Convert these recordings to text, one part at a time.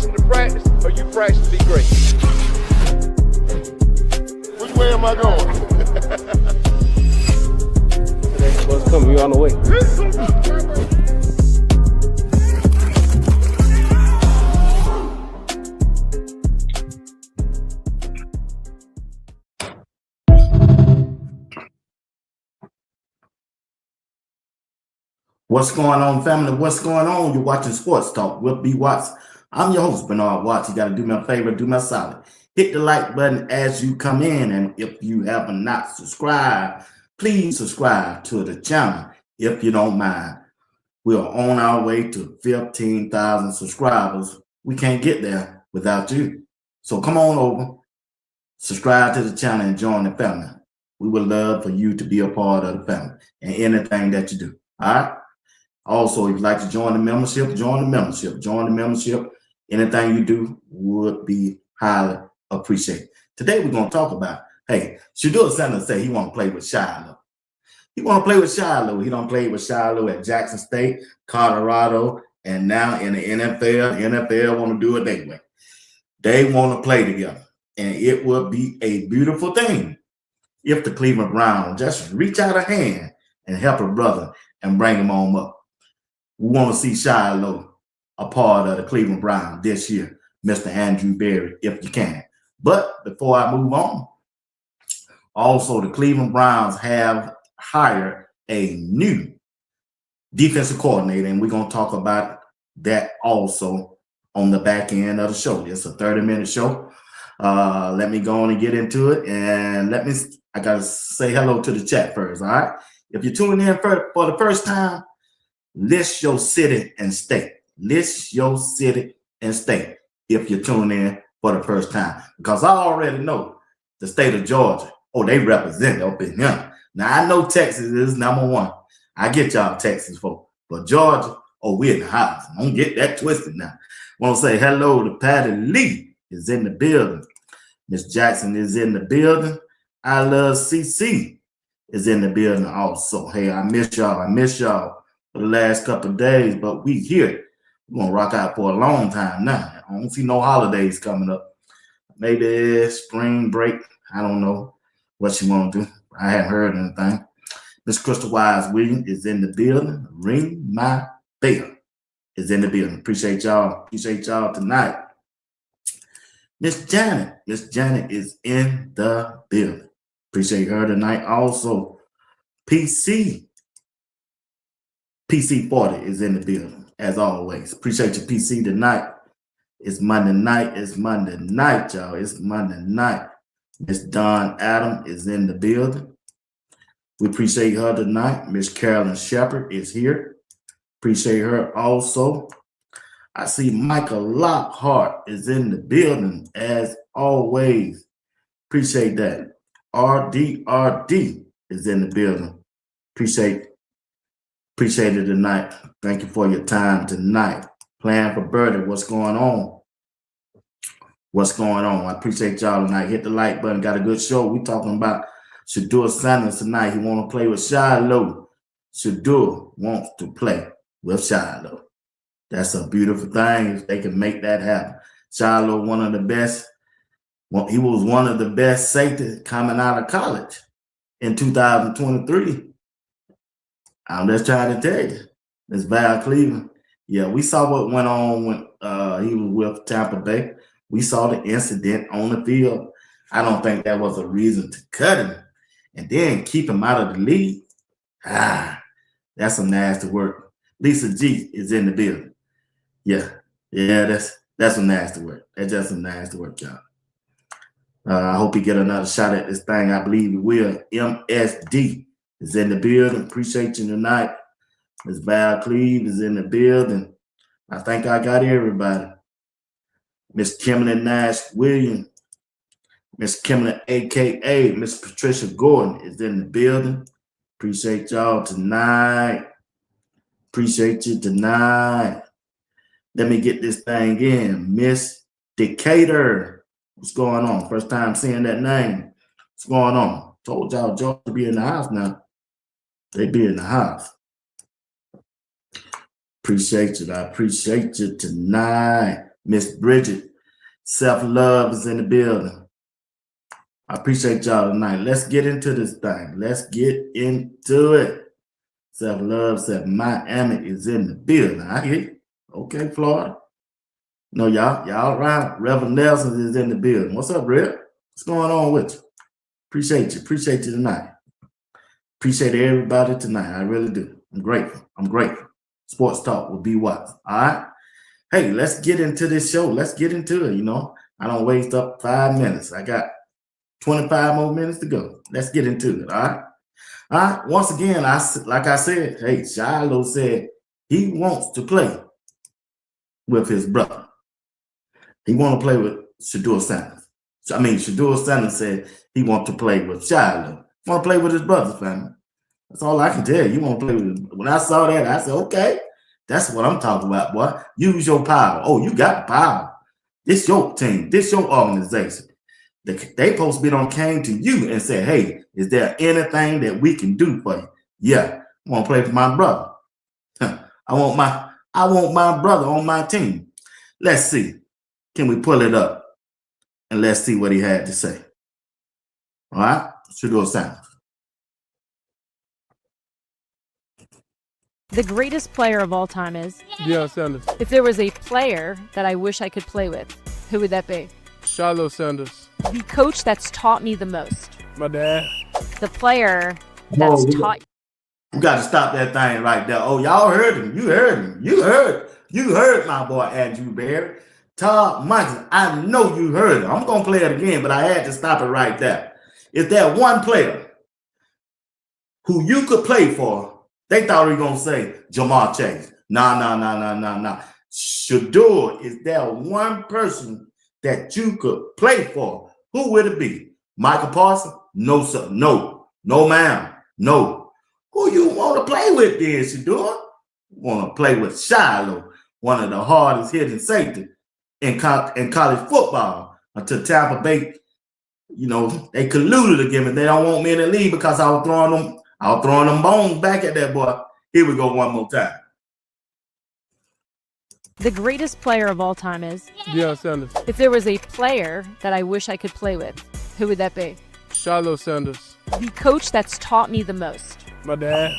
practicing to practice, or you practice to be great? Which way am I going? What's coming? You on the way? What's going on, family? What's going on? You're watching Sports Talk with B. Watts. I'm your host, Bernard Watts. You got to do me a favor, do me a solid. Hit the like button as you come in. And if you have not subscribed, please subscribe to the channel if you don't mind. We are on our way to 15,000 subscribers. We can't get there without you. So come on over, subscribe to the channel, and join the family. We would love for you to be a part of the family and anything that you do. All right? Also, if you'd like to join the membership, join the membership. Join the membership. Anything you do would be highly appreciated. Today, we're going to talk about, hey, Shedeur Sanders say he want to play with Shilo. He want to play with Shilo. He don't play with Shilo at Jackson State, Colorado, and now in the NFL. The NFL want to do it their way. They want to play together. And it would be a beautiful thing if the Cleveland Browns just reach out a hand and help a brother and bring him on up. We want to see Shilo a part of the Cleveland Browns this year, Mr. Andrew Berry, if you can. But before I move on, also the Cleveland Browns have hired a new defensive coordinator, and we're going to talk about that also on the back end of the show. It's a 30-minute show. Let me go on and get into it, and I got to say hello to the chat first, all right? If you're tuning in for the first time, list your city and state. List your city and state if you're tuning in for the first time. Because I already know the state of Georgia. Oh, they represent up in here. Now, I know Texas is number one. I get y'all Texas folk. But Georgia, oh, we're in the house. Don't get that twisted now. Want to say hello to Patty Lee is in the building. Miss Jackson is in the building. I Love CC is in the building also. Hey, I miss y'all. I miss y'all for the last couple of days, but we here. We're going to rock out for a long time now. I don't see no holidays coming up. Maybe spring break. I don't know what you want to do. I haven't heard anything. Miss Crystal Wise Williams is in the building. Ring my bell is in the building. Appreciate y'all. Appreciate y'all tonight. Miss Janet is in the building. Appreciate her tonight. Also, PC 40 is in the building, as always. Appreciate your PC tonight. It's Monday night. It's Monday night, y'all. It's Monday night. Miss Dawn Adam is in the building. We appreciate her tonight. Miss Carolyn Shepard is here. Appreciate her also. I see Michael Lockhart is in the building, as always. Appreciate that. RDRD is in the building. Appreciate it tonight. Thank you for your time tonight. Plan for Birdie. What's going on? What's going on? I appreciate y'all tonight. Hit the like button. Got a good show. We talking about Shedeur Sanders tonight. He want to play with Shilo. Shedeur wants to play with Shilo. That's a beautiful thing if they can make that happen. Shilo, one of the best. Well, he was one of the best safeties coming out of college in 2023. I'm just trying to tell you, Miss Val Cleveland. Yeah, we saw what went on when he was with Tampa Bay. We saw the incident on the field. I don't think that was a reason to cut him and then keep him out of the league. That's some nasty work. Lisa G is in the building. Yeah, that's some nasty work. That's just some nasty work, y'all. I hope he get another shot at this thing. I believe he will. MSD is in the building. Appreciate you tonight. Miss Val Cleve is in the building. I think I got everybody. Miss Kimberly Nash Williams. Miss Kimberly, a.k.a. Miss Patricia Gordon, is in the building. Appreciate y'all tonight. Appreciate you tonight. Let me get this thing in. Miss Decatur. What's going on? First time seeing that name. What's going on? Told y'all Georgia be in the house now. They be in the house. Appreciate you. I appreciate you tonight. Miss Bridget, self-love is in the building. I appreciate y'all tonight. Let's get into this thing. Let's get into it. Self-love said Miami is in the building. I hear you. Okay, Florida. No, y'all right. Reverend Nelson is in the building. What's up, Rev? What's going on with you? Appreciate you tonight. Appreciate everybody tonight. I really do. I'm grateful. Sports Talk with B. Watts. All right. Hey, let's get into this show. Let's get into it. I don't waste up 5 minutes. I got 25 more minutes to go. Let's get into it. All right. All right. Once again, like I said, hey, Shilo said he wants to play with his brother. He want to play with Shedeur Sanders. Shedeur Sanders said he want to play with Shilo. Want to play with his brother's family. That's all I can tell you. You want to play with. When I saw that, I said, okay, that's what I'm talking about, boy. Use your power. Oh, you got the power. This your team. This your organization. They supposed to be on came to you and said, hey, is there anything that we can do for you? Yeah, I want to play with my brother. I want my brother on my team. Let's see. Can we pull it up? And let's see what he had to say. All right? Shilo Sanders. The greatest player of all time is? Shilo Sanders. If there was a player that I wish I could play with, who would that be? Shilo Sanders. The coach that's taught me the most. My dad. The player that's taught. You got to stop that thing right there. Oh, y'all heard him. You heard him. You heard my boy Andrew Barry. Todd Michael, I know you heard it. I'm going to play it again, but I had to stop it right there. If that one player who you could play for, they thought we were going to say Jamar Chase. Nah. Shedeur is that one person that you could play for. Who would it be? Michael Parsons? No, sir. No, ma'am. No. Who you want to play with then, Shedeur? Want to play with Shilo, one of the hardest hitting safety in college football until Tampa Bay, they colluded again, but they don't want me in the league because I was throwing them bones back at that boy. Here we go one more time. The greatest player of all time is? Shilo Sanders. If there was a player that I wish I could play with, who would that be? Shilo Sanders. The coach that's taught me the most. My dad.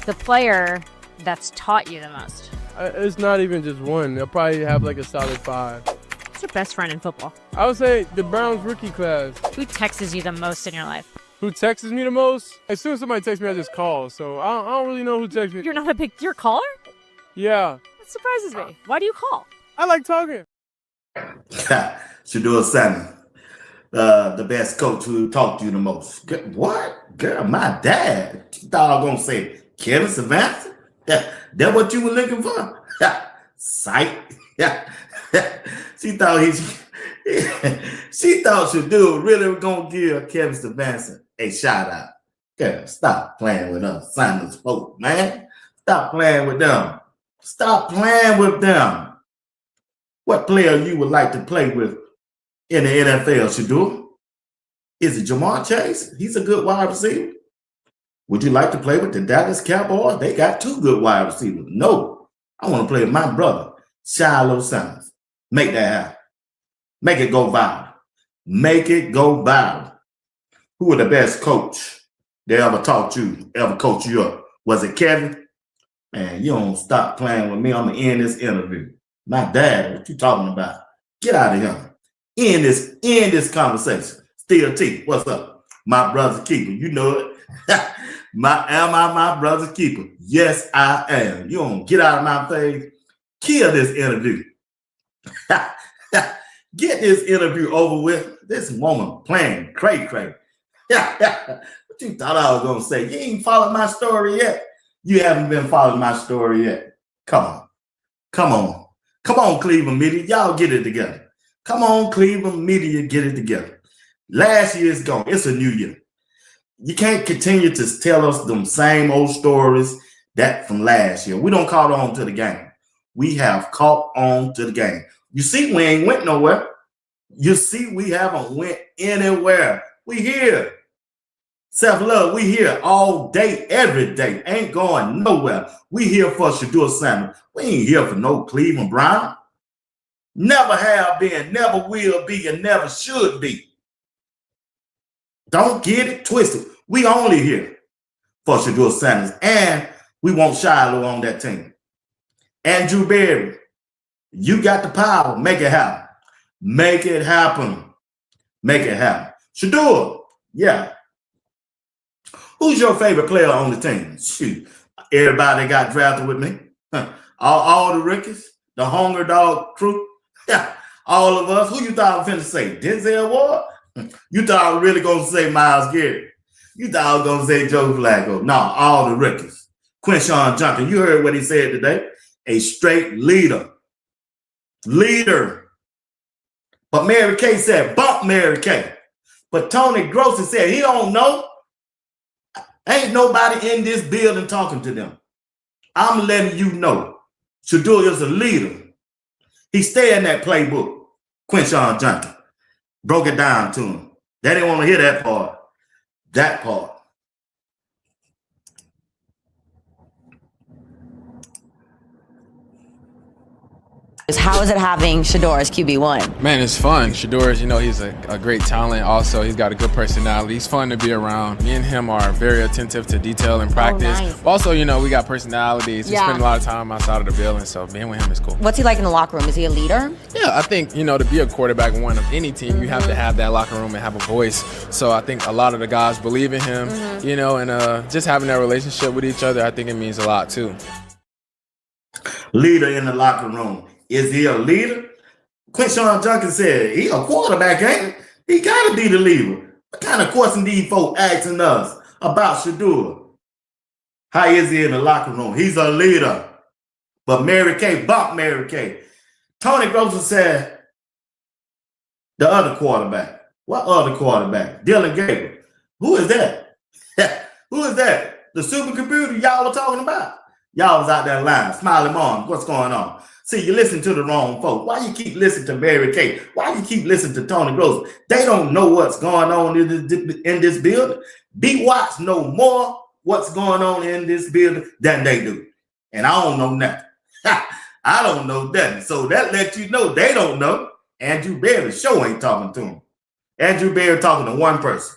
The player that's taught you the most. It's not even just one. They'll probably have like a solid 5. Who's your best friend in football? I would say the Browns rookie class. Who texts you the most in your life? Who texts me the most? As soon as somebody texts me, I just call. So I don't really know who texts me. You're not a big caller? Yeah. That surprises me. Why do you call? I like talking. Shedeur Sanders, the best coach who talked to you the most. What? Girl, my dad. You thought I was going to say Kevin Savannah? That what you were looking for? Sight. She thought Shedeur really was gonna give Kevin Stevenson a shout out. Girl, stop playing with us, Sanders folk, man. Stop playing with them. What player you would like to play with in the NFL, Shedeur? Is it Jamar Chase? He's a good wide receiver. Would you like to play with the Dallas Cowboys? They got 2 good wide receivers. No, I want to play with my brother, Shilo Sanders. Make that happen. Make it go viral. Who was the best coach that ever taught you, ever coached you up? Was it Kevin? Man, you don't stop playing with me. I'm going to end this interview. My dad, what you talking about? Get out of here. End this conversation. Still T, what's up? My brother's keeper. You know it. Am I my brother's keeper? Yes, I am. You don't get out of my face. Kill this interview. Get this interview over with. This woman playing cray. What you thought I was gonna say? You ain't followed my story yet. You haven't been following my story yet. Come on, Cleveland media. Y'all get it together. Come on, Cleveland media, get it together. Last year is gone. It's a new year. You can't continue to tell us them same old stories that from last year. We don't caught on to the game. We have caught on to the game. You see, we ain't went nowhere. You see, we haven't went anywhere. We here. Self-love, we here all day, every day. Ain't going nowhere. We here for Shedeur Sanders. We ain't here for no Cleveland Brown. Never have been, never will be, and never should be. Don't get it twisted. We only here for Shedeur Sanders, and we want Shilo on that team. Andrew Berry, you got the power. Make it happen. Make it happen. Make it happen. Shedeur, yeah. Who's your favorite player on the team? Shoot, everybody that got drafted with me. All the rookies, the Hunger Dog crew. Yeah, all of us. Who you thought I was finna say? Denzel Ward? You thought I was really gonna say Myles Garrett? You thought I was gonna say Joe Flacco? No, all the rookies. Quinshon Judkins, you heard what he said today. A straight leader. Leader. But Mary Kay said, bump Mary Kay. But Tony Grossi said he don't know. Ain't nobody in this building talking to them. I'm letting you know. Shedeur is a leader. He stay in that playbook. Quinshon Judkins broke it down to him. They didn't want to hear that part. That part. How is it having Shedeur as QB1? Man, it's fun. Shedeur is, he's a great talent. Also, he's got a good personality. He's fun to be around. Me and him are very attentive to detail and practice. Nice. Also, we got personalities. We spend a lot of time outside of the building, so being with him is cool. What's he like in the locker room? Is he a leader? Yeah, I think, to be a quarterback in one of any team, you have to have that locker room and have a voice. So I think a lot of the guys believe in him, and just having that relationship with each other, I think it means a lot too. Leader in the locker room. Is he a leader? Quinshon Judkins said, he a quarterback, ain't he? He got to be the leader. What kind of question these folk asking us about Shedeur? How is he in the locker room? He's a leader. But Mary Kay, bump Mary Kay. Tony Grossi said, the other quarterback. What other quarterback? Dylan Gabriel. Who is that? Who is that? The supercomputer y'all were talking about? Y'all was out there lying. Smiley Mom, what's going on? See, you listen to the wrong folks. Why you keep listening to Mary Kay? Why you keep listening to Tony Grossi? They don't know what's going on in this building. B. Watts know more what's going on in this building than they do. And I don't know nothing. I don't know nothing. So that lets you know they don't know. Andrew Berry sure ain't talking to him. Andrew Berry talking to one person.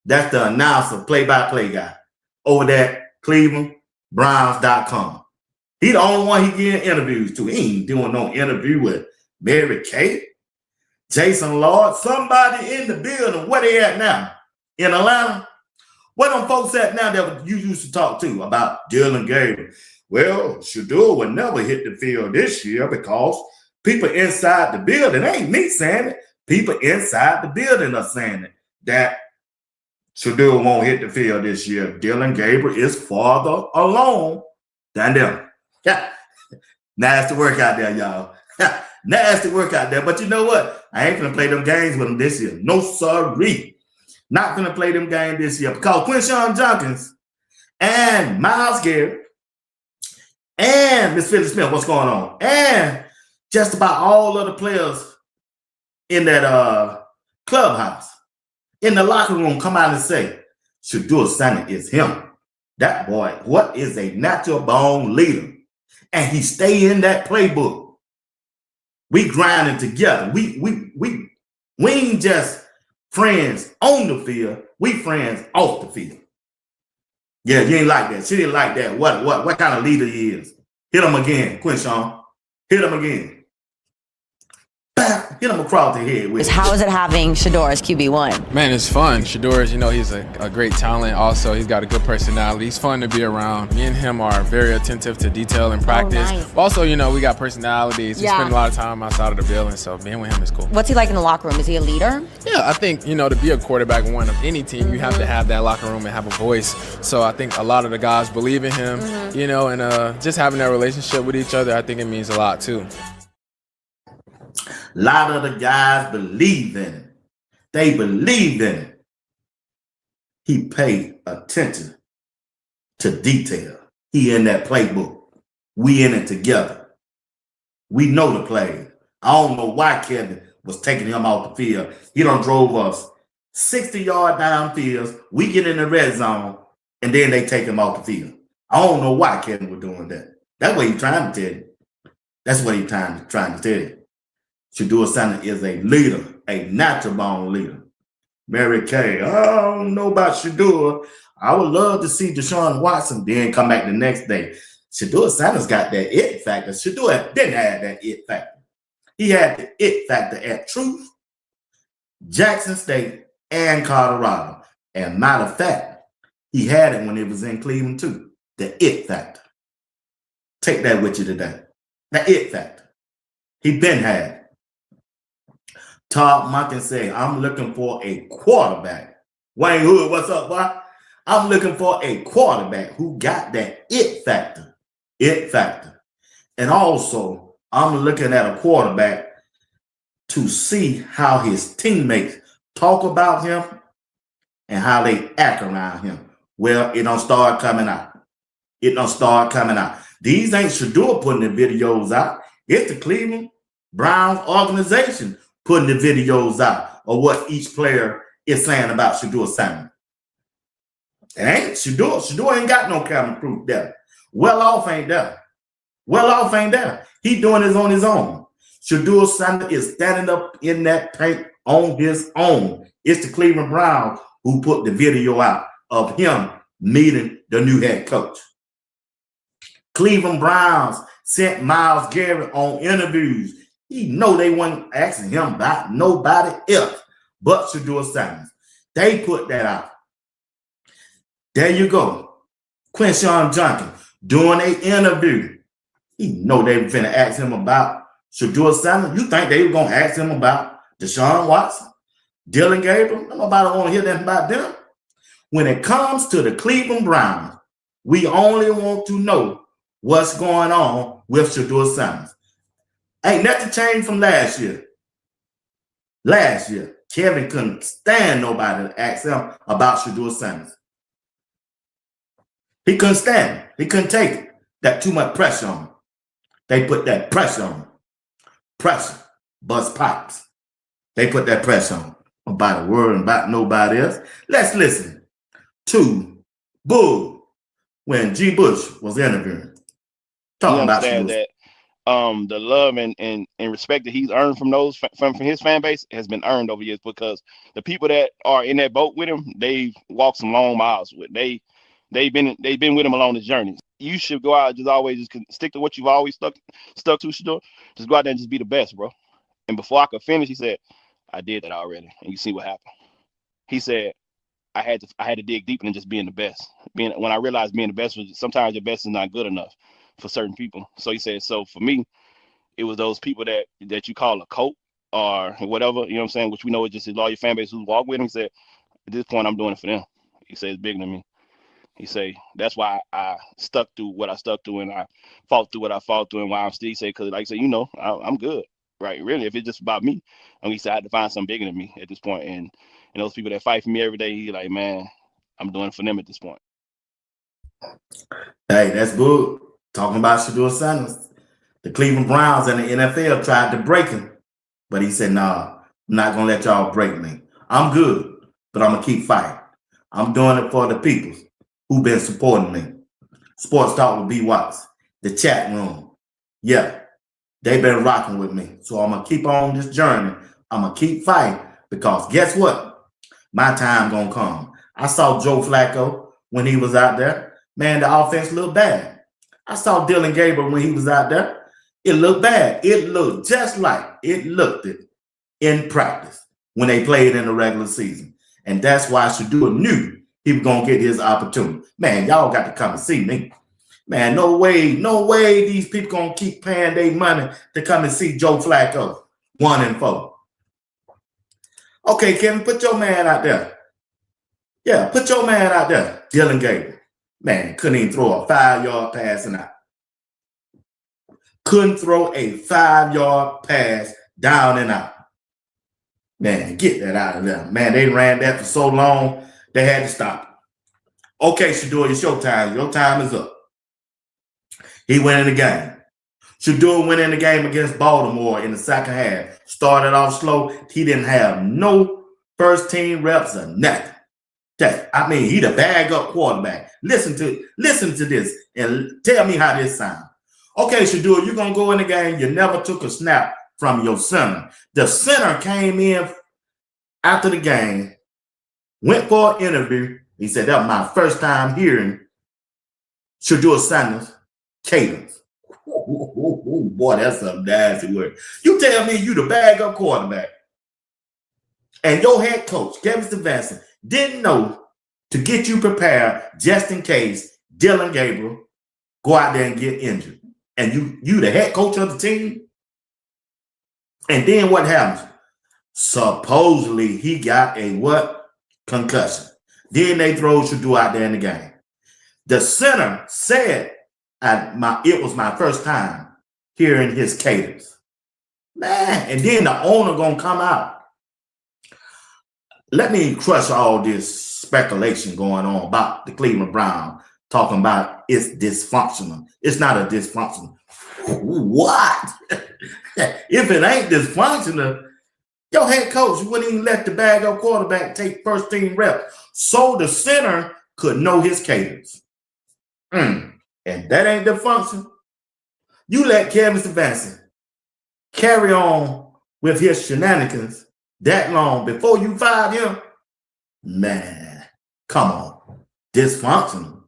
That's the announcer, play-by-play guy over there at ClevelandBrowns.com. He the only one he getting interviews to. He ain't doing no interview with Mary Kay, Jason Lord, somebody in the building. Where they at now? In Atlanta? Where them folks at now that you used to talk to about Dylan Gabriel? Well, Shedeur would never hit the field this year because people inside the building, ain't me saying it, people inside the building are saying it, that Shedeur won't hit the field this year. Dylan Gabriel is farther along than them. Yeah, nasty work out there, y'all. Nasty work out there. But you know what? I ain't gonna play them games with them this year. No sorry. Not gonna play them games this year because Quinshon Judkins and Myles Garrett and Miss Philly Smith, what's going on? And just about all of the players in that clubhouse, in the locker room, come out and say, Shedeur Sanders is him. That boy, what is a natural born leader? And he stay in that playbook. We grinding together. We ain't just friends on the field. We friends off the field. Yeah, you ain't like that. She didn't like that. What kind of leader he is? Hit him again, Quinshon. Hit him again. Hit him across the head with. How is it having Shedeur as QB1? Man, it's fun. Shedeur is, he's a great talent. Also, he's got a good personality. He's fun to be around. Me and him are very attentive to detail and practice. Nice. Also, we got personalities. We spend a lot of time outside of the building, so being with him is cool. What's he like in the locker room? Is he a leader? Yeah, I think, to be a quarterback in one of any team, you have to have that locker room and have a voice. So I think a lot of the guys believe in him, and just having that relationship with each other, I think it means a lot too. A lot of the guys believe in it. They believe in it. He paid attention to detail. He in that playbook. We in it together. We know the play. I don't know why Kevin was taking him off the field. He done drove us 60-yard downfield. We get in the red zone, and then they take him off the field. I don't know why Kevin was doing that. That's what he's trying to tell you. That's what he's trying to tell you. Shedeur Sanders is a leader, a natural born leader. Mary Kay, I don't know about Shedeur. I would love to see Deshaun Watson then come back the next day. Shedeur Sanders got that it factor. Shedeur didn't have that it factor. He had the it factor at Truth, Jackson State, and Colorado. And matter of fact, he had it when it was in Cleveland too. The it factor. Take that with you today. The it factor. He been had. Todd Monken said, I'm looking for a quarterback. Wayne Hood, what's up, boy? I'm looking for a quarterback who got that it factor. It factor. And also, I'm looking at a quarterback to see how his teammates talk about him and how they act around him. Well, it don't start coming out. It don't start coming out. These ain't Shedeur putting the videos out. It's the Cleveland Browns organization putting the videos out of what each player is saying about Shedeur Sanders. It ain't Shedeur. Shedeur ain't got no camera proof there. Well off ain't there. Well off ain't there. He doing this on his own. Shedeur Sanders is standing up in that paint on his own. It's the Cleveland Browns who put the video out of him meeting the new head coach. Cleveland Browns sent Myles Garrett on interviews. He know they weren't asking him about nobody else but Shedeur Sanders. They put that out. There you go. Quinshon Junkin doing an interview. He know they were finna ask him about Shedeur Sanders. You think they were gonna ask him about Deshaun Watson, Dylan Gabriel? Nobody want to hear that about them. When it comes to the Cleveland Browns, we only want to know what's going on with Shedeur Sanders. Ain't nothing changed from last year. Last year, Kevin couldn't stand nobody to ask him about Shedeur Sanders. He couldn't stand it. He couldn't take it. That too much pressure on him. They put that pressure on him. Pressure. Bust pipes. They put that pressure on him. About a word and about nobody else. Let's listen to Bull when G. Bush was interviewing. Talking about that the love and respect that he's earned from those from his fan base has been earned over years, because the people that are in that boat with him, they've walked some long miles with. They've been with him along this journey. You should go out and just always just stick to what you've always stuck to, Shedeur. Just go out there and just be the best, bro. And before I could finish, he said, I did that already, and you see what happened. He said, I had to dig deeper than just being the best. When I realized being the best was sometimes your best is not good enough for certain people. So he said, so for me, it was those people that you call a cult or whatever, you know what I'm saying, which we know is just his loyal fan base who walk with him. He said, at this point, I'm doing it for them. He said, it's bigger than me. He say, that's why I stuck through what I stuck through, and I fought through what I fought through, and why I'm still, he say, because like I said, I'm good, right? Really, if it's just about me, he said I had to find something bigger than me at this point. And those people that fight for me every day, he like, man, I'm doing it for them at this point. Hey, that's good. Talking about Shedeur Sanders. The Cleveland Browns and the NFL tried to break him, but he said, nah, I'm not going to let y'all break me. I'm good, but I'm going to keep fighting. I'm doing it for the people who've been supporting me. Sports Talk with B. Watts, the chat room. Yeah, they've been rocking with me. So I'm going to keep on this journey. I'm going to keep fighting, because guess what? My time going to come. I saw Joe Flacco when he was out there. Man, the offense looked bad. I saw Dylan Gabriel when he was out there. It looked bad. It looked just like it looked it in practice when they played in the regular season. And that's why Shedeur knew he was going to get his opportunity. Man, y'all got to come and see me. Man, no way these people going to keep paying their money to come and see Joe Flacco 1-4. Okay, Kevin, put your man out there. Yeah, put your man out there. Dylan Gabriel. Man, couldn't even throw a 5-yard pass and out. Couldn't throw a 5-yard pass down and out. Man, get that out of there. Man, they ran that for so long, they had to stop it. Okay, Shedeur, it's your time. Your time is up. He went in the game. Shedeur went in the game against Baltimore in the second half. Started off slow. He didn't have no first team reps or nothing. He the bag up quarterback. Listen to this and tell me how this sounds. Okay, Shedeur, you're going to go in the game. You never took a snap from your center. The center came in after the game, went for an interview. He said, that was my first time hearing Shilo Sanders cadence. Ooh, boy, that's a nasty word. You tell me you the bag-up quarterback and your head coach, Kevin Stevenson, didn't know to get you prepared just in case Dylan Gabriel go out there and get injured. And you the head coach of the team? And then what happens? Supposedly he got a what? Concussion. Then they throw Shedeur out there in the game. The center said it was my first time hearing his cadence. Man, and then the owner gonna come out. Let me crush all this speculation going on about the Cleveland Browns, talking about it's dysfunctional. It's not a dysfunctional. What? If it ain't dysfunctional, your head coach wouldn't even let the bag-up quarterback take first team reps so the center could know his cadence. And that ain't dysfunction. You let Kevin Stevenson carry on with his shenanigans that long before you fired him? Man, come on. Dysfunctional.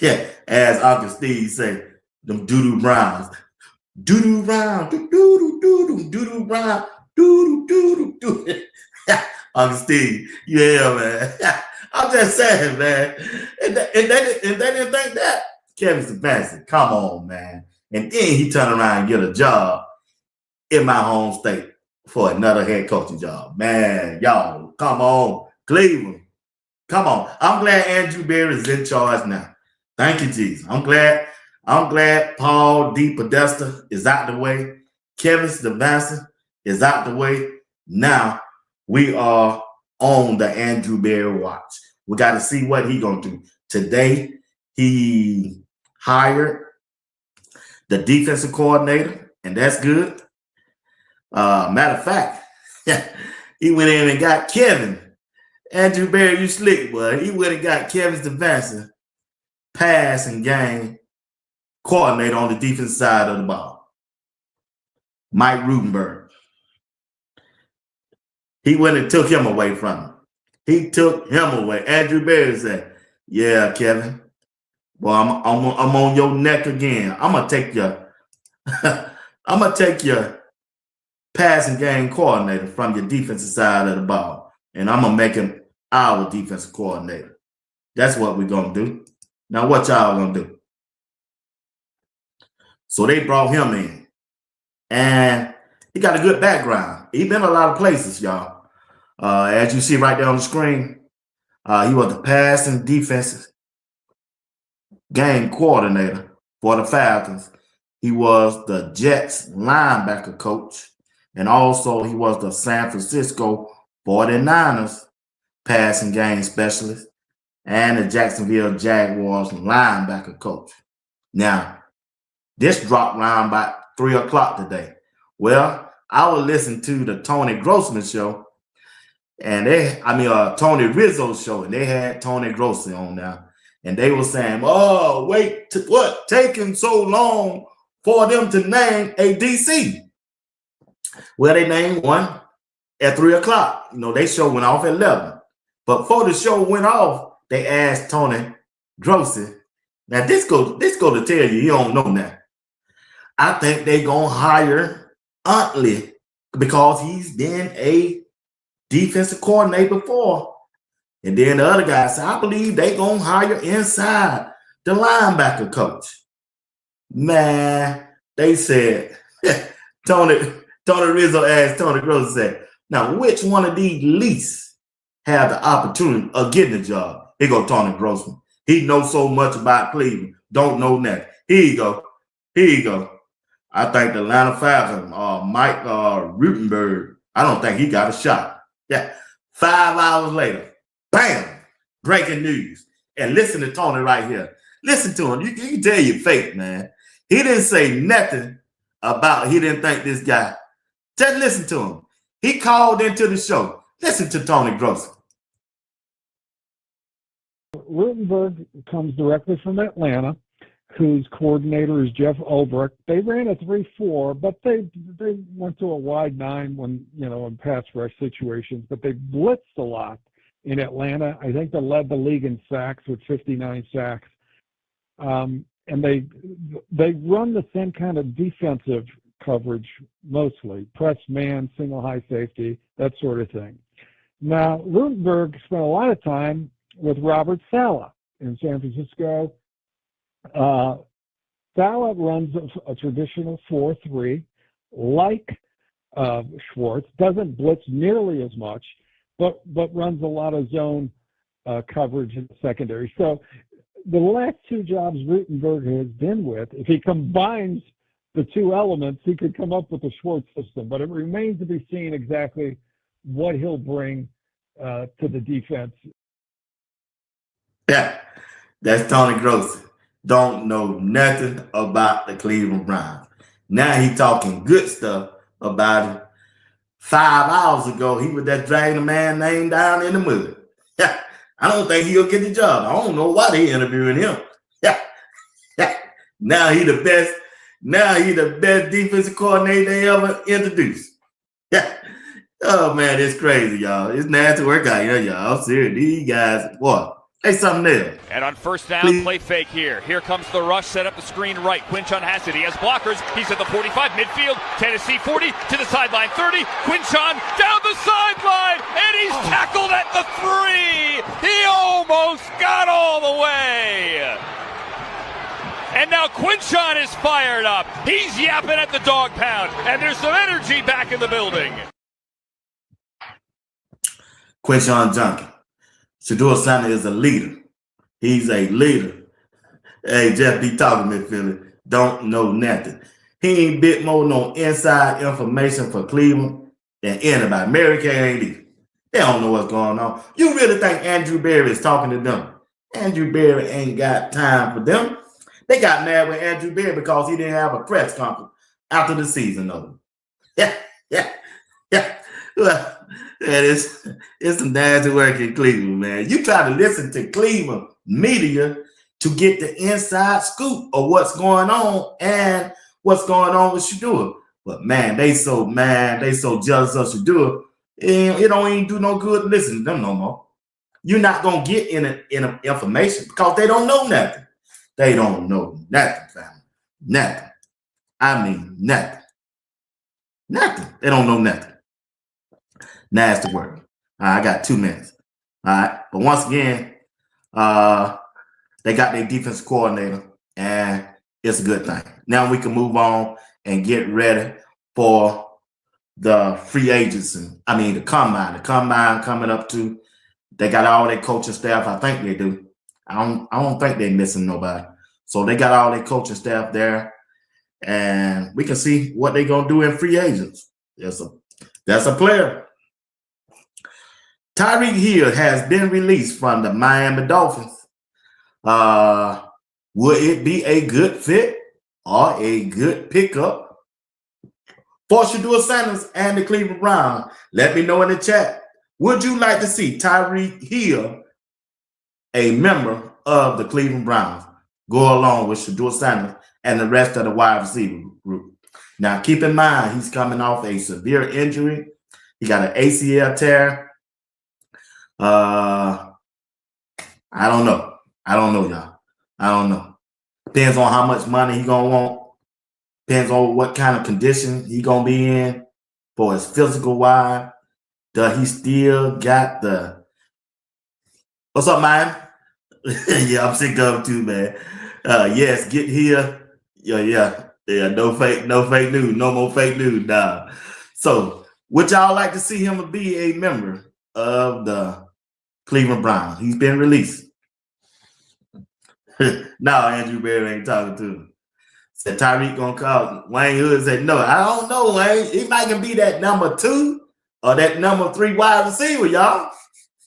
Yeah, as Uncle Steve say, them doo-doo Browns. Doo-doo Brown, doo-doo-doo-doo, doo-doo Brown, doo-doo-doo-doo-doo. Uncle Steve, yeah, man. I'm just saying, man. And they didn't think that. Kevin Stevenson, come on, man. And then he turned around and get a job in my home state for another head coaching job. Man, y'all, come on. Cleveland, come on. I'm glad Andrew Berry is in charge now. Thank you, Jesus. I'm glad Paul D. Podesta is out the way. Kevin Stevenson is out the way. Now we are on the Andrew Berry watch. We got to see what he gonna do. Today, he hired the defensive coordinator, and that's good. Matter of fact, he went in and got Kevin. Andrew Berry, you slick, boy. He went and got Kevin Stevenson, pass and game coordinator on the defensive side of the ball. Mike Rutenberg. He went and took him away from him. He took him away. Andrew Berry said, yeah, Kevin. Well, I'm on your neck again. I'm gonna take your passing game coordinator from your defensive side of the ball, and I'm gonna make him our defensive coordinator. That's what we're gonna do. Now, what y'all gonna do? So they brought him in, and he got a good background. He's been a lot of places, y'all. As you see right there on the screen, he was the passing defensive game coordinator for the Falcons. He was the Jets linebacker coach, and also he was the San Francisco 49ers passing game specialist and the Jacksonville Jaguars linebacker coach. Now, this dropped around about 3 o'clock today. Well, I was listening to the Tony Grossman show, and Tony Rizzo's show, and they had Tony Grossman on now. And they were saying, oh, wait, what? Taking so long for them to name a DC. Well, they named one at 3 o'clock. You know, their show went off at 11. But before the show went off, they asked Tony Grossman. Now, this go to tell you don't know now. I think they going to hire Utley because he's been a defensive coordinator before. And then the other guy said, I believe they going to hire inside the linebacker coach. Man, they said, Tony Rizzo asked Tony Grossman, said, now, which one of these least have the opportunity of getting a job? Here go Tony Grossman. He knows so much about Cleveland. Don't know that. Here you go. I think the Atlanta Falcons, Mike Rutenberg, I don't think he got a shot. Yeah. 5 hours later, bam, breaking news. And listen to Tony right here. Listen to him. You can tell you're fake, man. He didn't say nothing about he didn't think this guy. Just listen to him. He called into the show. Listen to Tony Grossman. Rutenberg comes directly from Atlanta, whose coordinator is Jeff Ulbrich. They ran a 3-4, but they went to a wide 9 when, in pass rush situations, but they blitzed a lot in Atlanta. I think they led the league in sacks with 59 sacks. And they run the same kind of defensive coverage mostly, press man, single high safety, that sort of thing. Now, Rutenberg spent a lot of time with Robert Saleh in San Francisco. Saleh runs a traditional 4-3, like Schwartz, doesn't blitz nearly as much, but runs a lot of zone coverage in the secondary. So the last 2 jobs Rutenberg has been with, if he combines the 2 elements, he could come up with the Schwartz system, but it remains to be seen exactly what he'll bring to the defense. Yeah, that's Tony Grossi. Don't know nothing about the Cleveland Browns. Now he talking good stuff about it. 5 hours ago, he was that dragging a man name down in the mud. Yeah, I don't think he'll get the job. I don't know why they interviewing him. Yeah, now he the best. Now he the best defensive coordinator they ever introduced. Yeah. Oh man, it's crazy, y'all. It's nasty work out here, y'all. I'm serious. These guys, what? Hey, something there. And on first down, play fake here. Here comes the rush, set up the screen right. Quinshon has it. He has blockers. He's at the 45, midfield. Tennessee 40 to the sideline 30. Quinshon down the sideline, and he's tackled at the 3. He almost got all the way. And now Quinshon is fired up. He's yapping at the dog pound, and there's some energy back in the building. Quinshon Junkie. Shedeur Sanders is a leader. He's a leader. Hey, Jeff be talking to me, Philly. Don't know nothing. He ain't bit more no inside information for Cleveland than anybody. Mary Kay ain't either. They don't know what's going on. You really think Andrew Berry is talking to them? Andrew Berry ain't got time for them. They got mad with Andrew Berry because he didn't have a press conference after the season over. Yeah. Well, it's some nasty work in Cleveland, man. You try to listen to Cleveland media to get the inside scoop of what's going on and what's going on with Shedeur. But man, they so jealous of Shedeur. It don't even do no good to listen to them no more. You're not gonna get in information because they don't know nothing. They don't know nothing, family. Nothing. I mean nothing. Nothing. They don't know nothing. Nasty work. I got 2 minutes. All right. But once again, they got their defense coordinator, and it's a good thing. Now we can move on and get ready for the free agency. I mean, the combine. The combine coming up too. They got all their coaching staff. I think they do. I don't think they're missing nobody. So they got all their coaching staff there, and we can see what they're gonna do in free agents. That's a player. Tyreek Hill has been released from the Miami Dolphins. Would it be a good fit or a good pickup for Shedeur Sanders and the Cleveland Browns? Let me know in the chat. Would you like to see Tyreek Hill, a member of the Cleveland Browns, go along with Shedeur Sanders and the rest of the wide receiver group? Now, keep in mind, he's coming off a severe injury. He got an ACL tear. I don't know. Y'all. I don't know. Depends on how much money he gonna want. Depends on what kind of condition he gonna be in for his physical wise. Does he still got the? What's up, man? Yeah, I'm sick of him too, man. Yes, get here. Yeah. No fake news. No more fake news, nah. So, would y'all like to see him be a member of the Cleveland Browns? He's been released. Now Andrew Berry ain't talking to him. Said Tyreek gonna call. Wayne Hood said, no, I don't know, Wayne. He might can be that number 2 or that number 3 wide receiver, y'all.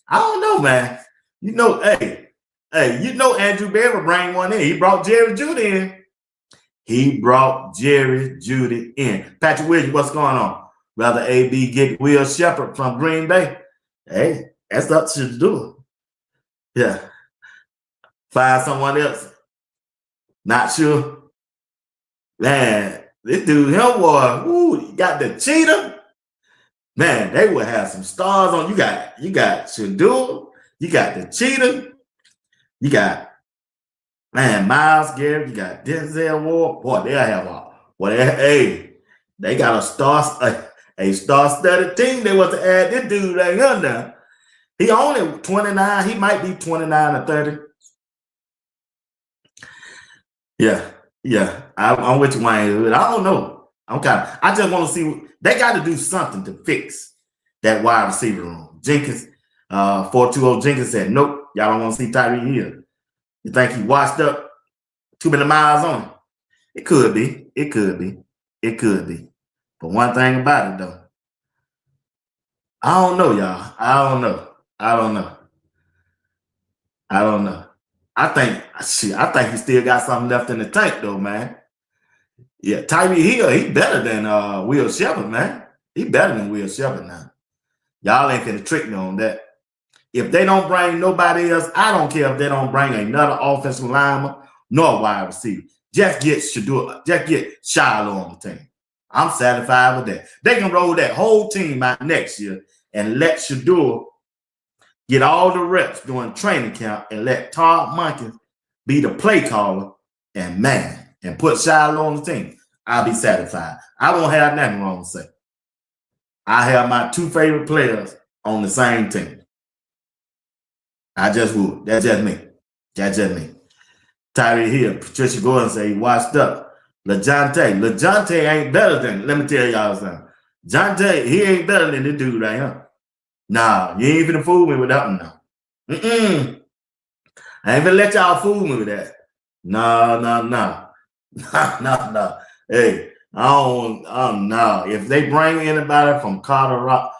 I don't know, man. You know, hey, you know Andrew Berry bring one in. He brought Jerry Jeudy in. Patrick Williams, what's going on? Rather AB get Will Shepherd from Green Bay. Hey, that's up to do. Yeah. Find someone else. Not sure. Man, this dude, him boy, you got the cheetah. Man, they will have some stars on. You got Shedeur, you got the cheetah, you got Miles Garrett, you got Denzel Ward. Boy, they'll have they got a star-studded team. They want to add this dude right here now. He only 29. He might be 29 or 30. Yeah. I'm with you, Wayne. I don't know. I just want to see. They got to do something to fix that wide receiver room. Jenkins, 420 Jenkins said, nope, y'all don't want to see Tyreek Hill. You think he washed up? Too many miles on him? It could be. But one thing about it, though, I don't know, y'all. I don't know. I think he still got something left in the tank, though, man. Yeah, Tyreek Hill, he better than Will Shepherd, man. He better than Will Shepherd now. Y'all ain't finna trick me on that. If they don't bring nobody else, I don't care if they don't bring another offensive lineman nor wide receiver. Just get Shedeur, just get Shilo on the team. I'm satisfied with that. They can roll that whole team out next year and let Shedeur get all the reps during training camp and let Todd Monken be the play caller and put Shilo on the team. I'll be satisfied. I won't have nothing wrong to say. I have my two favorite players on the same team. I just would. That's just me. Tyreek Hill, Patricia Gordon say he washed up. LeJohntay ain't better than, let me tell y'all something. Jonte, he ain't better than this dude right here. Nah, you ain't finna fool me with that one now. I ain't finna let y'all fool me with that. No. Hey, no. If they bring anybody from Colorado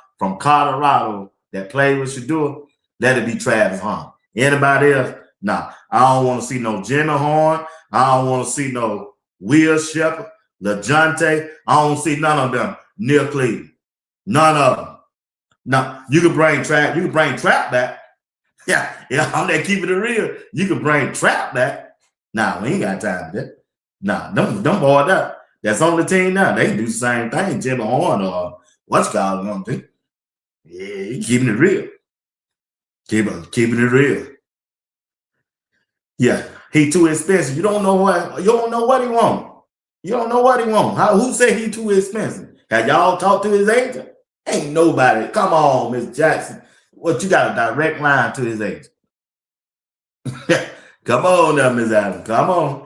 that played with Shedeur, let it be Travis Hunt. Anybody else? Nah. I don't want to see no Jenna Horn. I don't want to see no Will Shepherd, LeJohntay. I don't see none of them near Cleveland. None of them. No, you can bring Trap. You can bring Trap back. Yeah, I'm there keeping it real. You can bring Trap back. Nah, we ain't got time for that. Nah, them boys up. That's on the team now. They can do the same thing. Jimmy Horn or what's called them do. Yeah, he keeping it real. Keeping it real. Yeah, he too expensive. You don't know what he want. You don't know what he want. Who said he too expensive? Have y'all talked to his agent? Ain't nobody. Come on, Miss Jackson. What, you got a direct line to his agent? Come on now, Miss Adams. Come on.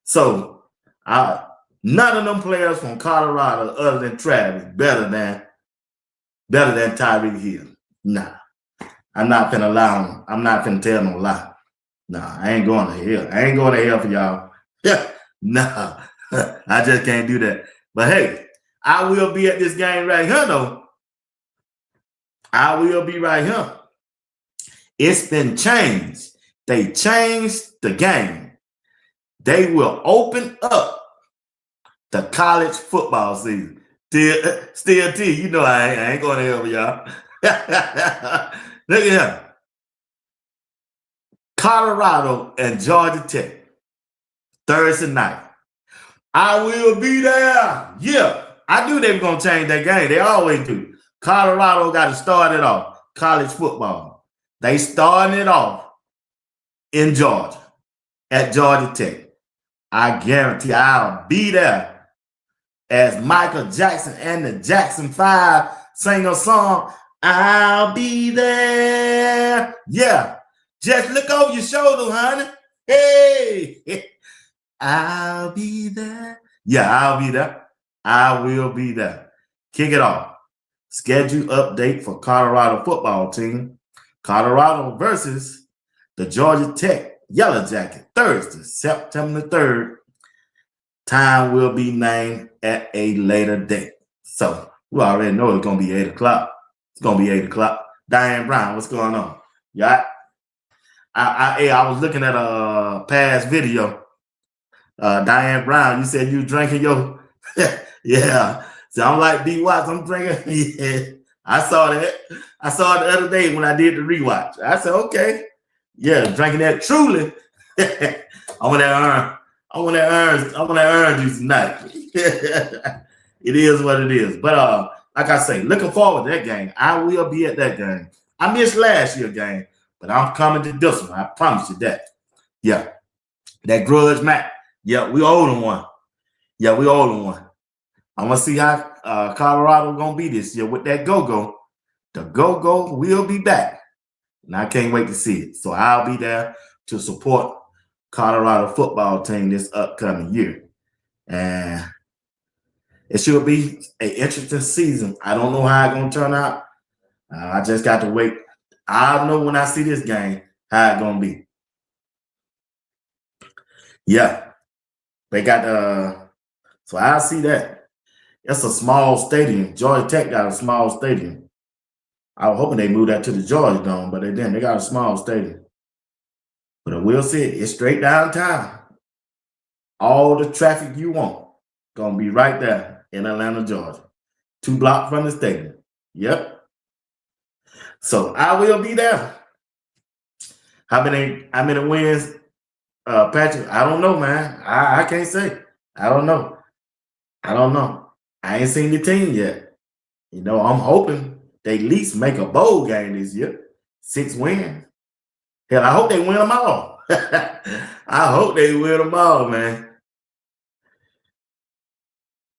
So none of them players from Colorado other than Travis better than Tyreek Hill. Nah. I'm not finna allow him. I'm not finna tell no lie. Nah, I ain't going to hell. I ain't going to hell for y'all. Nah, I just can't do that. But hey, I will be at this game right here, though. I will be right here. It's been changed. They changed the game. They will open up the college football season. Still T, you know I ain't going to hell for y'all. Look at him. Colorado and Georgia Tech. Thursday night. I will be there. Yeah. I knew they were going to change that game. They always do. Colorado got to start it off. College football. They starting it off in Georgia. At Georgia Tech. I guarantee I'll be there. As Michael Jackson and the Jackson 5 sing a song, I'll be there. Yeah. Just look over your shoulder, honey. Hey. I'll be there. Yeah, I'll be there. I will be there. Kick it off. Schedule update for Colorado football team. Colorado versus the Georgia Tech Yellow Jacket. Thursday, September 3rd. Time will be named at a later date. So we already know it's going to be 8 o'clock. It's going to be 8 o'clock. Diane Brown, what's going on? Yeah. I was looking at a past video. Diane Brown, you said you drinking your yeah. So I'm like B Watts, I'm drinking. Yeah. I saw that. I saw it the other day when I did the rewatch. I said, okay. Yeah, drinking that Truly. I want that orange juice tonight. It is what it is. But like I say, looking forward to that game. I will be at that game. I missed last year's game, but I'm coming to this one. I promise you that. Yeah. That grudge match. Yeah, we owe them one. Yeah, we owe them one. I want to see how Colorado gonna be this year with that go-go. The go-go will be back. And I can't wait to see it. So I'll be there to support Colorado football team this upcoming year. And it should be an interesting season. I don't know how it's going to turn out. I just got to wait. I'll know when I see this game how it's going to be. Yeah. They got so I'll see that. It's a small stadium. Georgia Tech got a small stadium. I was hoping they moved that to the Georgia Dome, but they didn't. They got a small stadium. But we'll see it. It's straight downtown. All the traffic you want gonna be right there in Atlanta, Georgia. 2 blocks from the stadium. Yep. So I will be there. How many wins, Patrick? I don't know, man. I can't say. I don't know. I ain't seen the team yet. You know, I'm hoping they at least make a bowl game this year. 6 wins. Hell, I hope they win them all. I hope they win them all, man.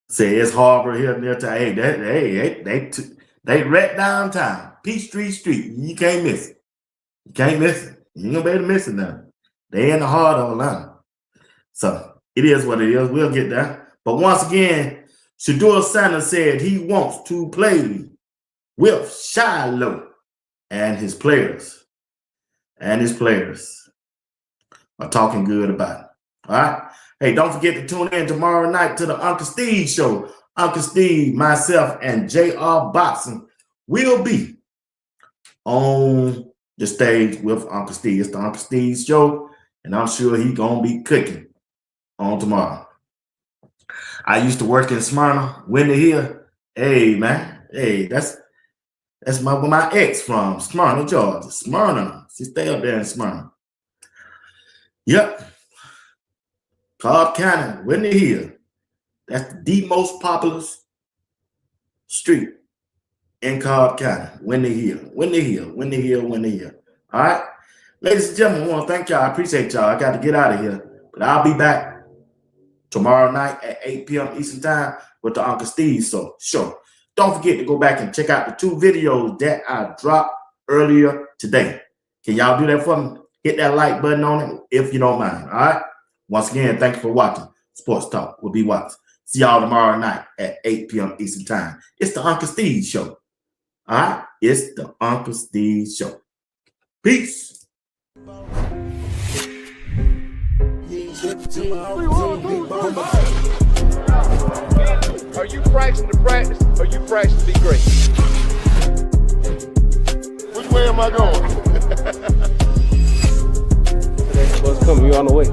Say it's Harbor here near to they right downtown. Peachtree Street. You can't miss it. You can't miss it. You ain't gonna be able to miss it now. They in the heart of Atlanta. So it is what it is. We'll get there. But once again, Shedeur Sanders said he wants to play with Shilo and his players. And his players are talking good about it. All right? Hey, don't forget to tune in tomorrow night to the Uncle Steve Show. Uncle Steve, myself, and JR Boxing will be on the stage with Uncle Steve. It's the Uncle Steve Show, and I'm sure he's going to be cooking on tomorrow. I used to work in Smyrna, Windy Hill. Hey, man. Hey, that's where my ex from, Smyrna, Georgia. Smyrna. She stay up there in Smyrna. Yep. Cobb County, Windy Hill. That's the most populous street in Cobb County. Windy Hill. All right. Ladies and gentlemen, I want to thank y'all. I appreciate y'all. I got to get out of here. But I'll be back tomorrow night at 8 p.m. Eastern Time with the Uncle Steve Show. Don't forget to go back and check out the 2 videos that I dropped earlier today. Can y'all do that for me? Hit that like button on it if you don't mind. All right. Once again, thank you for watching Sports Talk with B. Watts. See y'all tomorrow night at 8 p.m. Eastern Time. It's the Uncle Steve Show. All right. It's the Uncle Steve Show. Peace. Are you practicing to practice or you practicing to be great? Which way am I going? Bus coming, you on the way.